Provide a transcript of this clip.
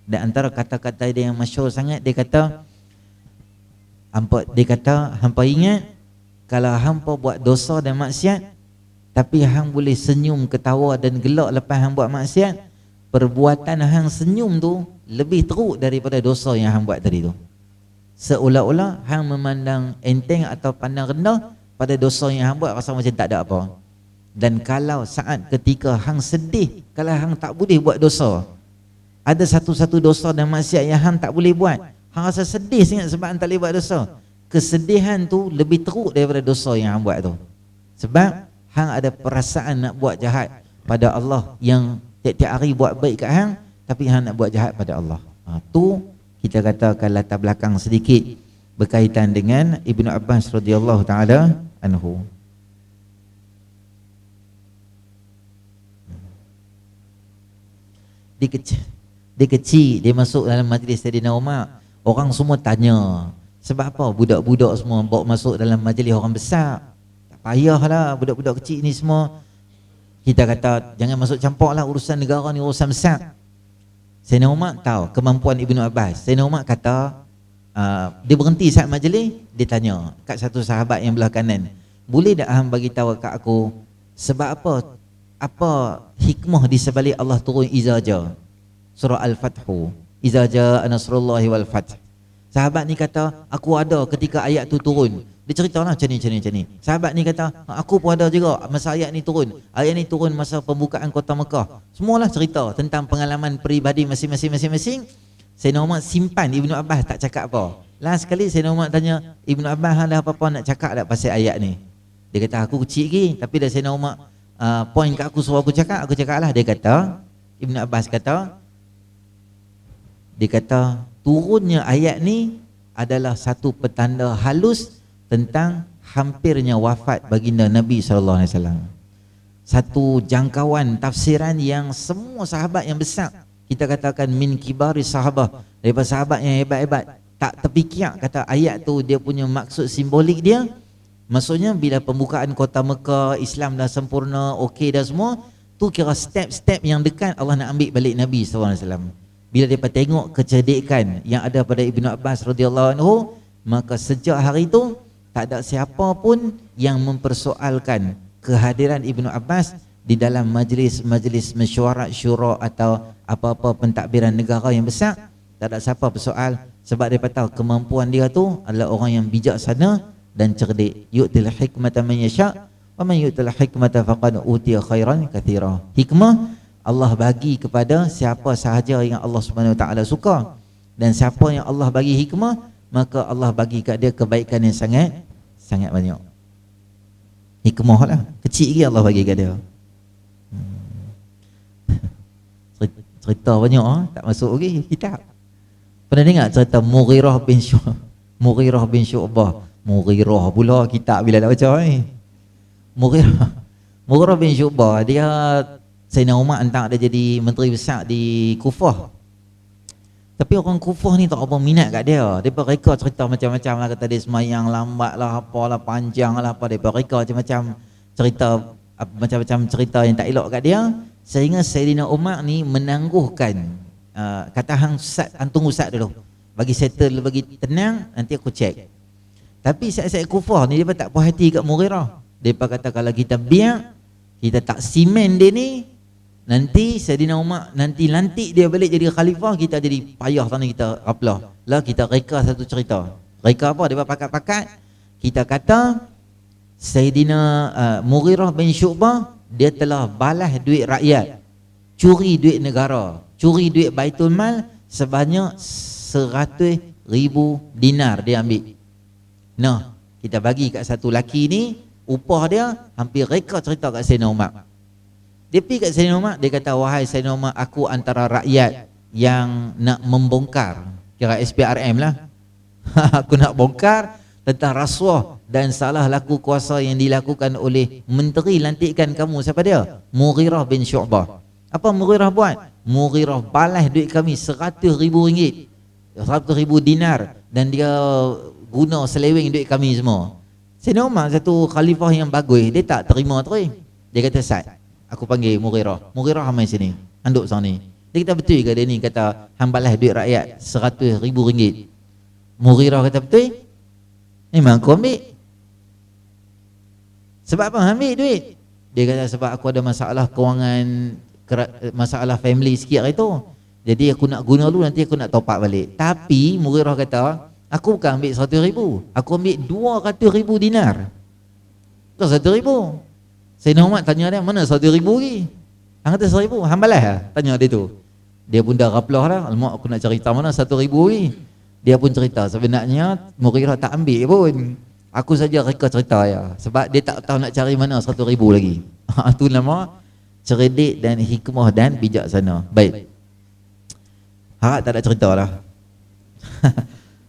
Dan antara kata-kata dia yang masyhur sangat, dia kata hampa ingat kalau hampa buat dosa dan maksiat, tapi hang boleh senyum, ketawa dan gelak lepas hang buat maksiat, perbuatan hang senyum tu lebih teruk daripada dosa yang hang buat tadi tu. Seolah-olah hang memandang enteng atau pandang rendah pada dosa yang hang buat, rasa macam tak ada apa. Dan kalau saat ketika hang sedih, kalau hang tak boleh buat dosa, ada satu-satu dosa dan maksiat yang hang tak boleh buat, hang rasa sedih sangat sebab hang tak boleh buat dosa, kesedihan tu lebih teruk daripada dosa yang hang buat tu. Sebab hang ada perasaan nak buat jahat pada Allah, yang tiap-tiap hari buat baik kat hang, tapi hang nak buat jahat pada Allah. Tu kita katakan latar belakang sedikit berkaitan dengan Ibnu Abbas radhiyallahu taala anhu. Dia kecil, dia masuk dalam majlis Saidina Umar, orang semua tanya, sebab apa budak-budak semua bawa masuk dalam majlis orang besar? Tak payahlah budak-budak kecil ni semua. Kita kata jangan masuk campur lah, urusan negara ni urusan besar. Saidina Umar tahu kemampuan Ibnu Abbas. Saidina Umar kata, dia berhenti saat majlis, dia tanya kat satu sahabat yang belah kanan, boleh tak hang bagi tahu kat aku sebab apa hikmah di sebalik Allah turun iza ja, surah Al-Fathu, iza jaa nasrullahi wal fath. Sahabat ni kata, aku ada ketika ayat tu turun. Dia ceritalah macam ni. Sahabat ni kata, aku pun ada juga masa ayat ni turun. Ayat ni turun masa pembukaan kota Mekah. Semualah cerita tentang pengalaman peribadi masing-masing. Sayyidina Umar simpan, Ibnu Abbas tak cakap apa. Last sekali Sayyidina Umar tanya, Ibnu Abbas ada apa-apa nak cakap tak pasal ayat ni? Dia kata, aku kecil lagi, tapi dah Sayyidina Umar point kat aku, suruh aku cakap lah. Dia kata, Ibnu Abbas kata, turunnya ayat ni adalah satu petanda halus tentang hampirnya wafat baginda Nabi SAW. Satu jangkauan tafsiran yang semua sahabat yang besar, kita katakan min kibari sahabah, daripada sahabat yang hebat-hebat, tak terfikir kata ayat tu dia punya maksud simbolik dia. Maksudnya bila pembukaan kota Mekah, Islam dah sempurna, okey dah semua, tu kira step-step yang dekat Allah nak ambil balik Nabi SAW. Bila dia tengok kecerdikan yang ada pada Ibnu Abbas radhiyallahu anhu, maka sejak hari itu tak ada siapa pun yang mempersoalkan kehadiran Ibnu Abbas di dalam majlis mesyuarat syura atau apa-apa pentadbiran negara yang besar. Tak ada siapa bersoal, sebab dia tahu kemampuan dia tu adalah orang yang bijaksana dan cerdik. Yu'til hikmata man yasha wa man yu'til hikmata faqad utiya khairan katsira. Hikmah Allah bagi kepada siapa sahaja yang Allah Subhanahu Wa Taala suka, dan siapa yang Allah bagi hikmah, maka Allah bagi kat dia kebaikan yang sangat banyak. Hikmah lah, kecil lagi Allah bagi kat dia. Cerita banyak tak masuk lagi kitab. Pernah dengar cerita Mughirah bin Syu'bah? Mughirah pula kitab bila nak baca ni. Mughirah bin Syu'bah, dia Sayyidina Umar hantar dia jadi menteri besar di Kufah. Tapi orang Kufah ni tak apa minat kat dia. Dia reka cerita macam-macam lah, kata dia semayang lambat lah, apalah, panjang lah apa. Dia reka macam-macam cerita yang tak elok kat dia, sehingga Sayyidina Umar ni menangguhkan, kata hang tunggu Ustaz dulu, bagi settle, bagi tenang, nanti aku cek. Tapi Said Kufah ni dia tak puas hati kat Mughirah. Dia kata kalau kita biar, kita tak simen dia ni, nanti Sayyidina Umar nanti lantik dia balik jadi khalifah, kita jadi payah sana, kita raplah. Lah kita reka satu cerita. Reka apa? Dia pakat-pakat. Kita kata Sayyidina Mughirah bin Syu'bah, dia telah balas duit rakyat, curi duit negara, curi duit Baitul Mal sebanyak 100,000 dinar dia ambil. Nah, kita bagi kat satu laki ni upah dia, hampir reka cerita kat Sayyidina Umar. Dia pergi kat Sayyidina Umar, dia kata, wahai Sayyidina Umar, aku antara rakyat yang nak membongkar, kira SPRM lah. Aku nak bongkar tentang rasuah dan salah laku kuasa yang dilakukan oleh menteri lantikan kamu. Siapa dia? Mughirah bin Syu'bah. Apa Mughirah buat? Mughirah balas duit kami 100,000 ringgit, 100,000 dinar, dan dia guna seleweng duit kami semua. Sayyidina Umar satu khalifah yang bagus, dia tak terima terus. Dia kata, Sa'ad, aku panggil Mughirah. Mughirah, mai sini, anduk sana ni. Dia kata betul ke dia ni kata hang balas duit rakyat 100,000 ringgit. Mughirah kata betul. Memang aku ambil. Sebab apa ambil duit? Dia kata sebab aku ada masalah kewangan, masalah family sikit hari tu. Jadi aku nak guna dulu, nanti aku nak top up balik. Tapi Mughirah kata, aku bukan ambil 100,000, aku ambil 200,000 dinar. Bukan 100,000. Sayyidina Umar tanya dia, mana 100,000 lagi? Hang kata 100,000, hang balas lah? Tanya dia tu. Dia pun dah raplah dah, alamak aku nak cerita mana 100,000 lagi. Dia pun cerita, sebenarnya Mughirah tak ambil pun. Aku saja reka cerita ya. Sebab dia tak tahu nak cari mana 100,000 lagi. Itu nama cerdik dan hikmah dan bijaksana. Baik. Harap tak ada cerita lah.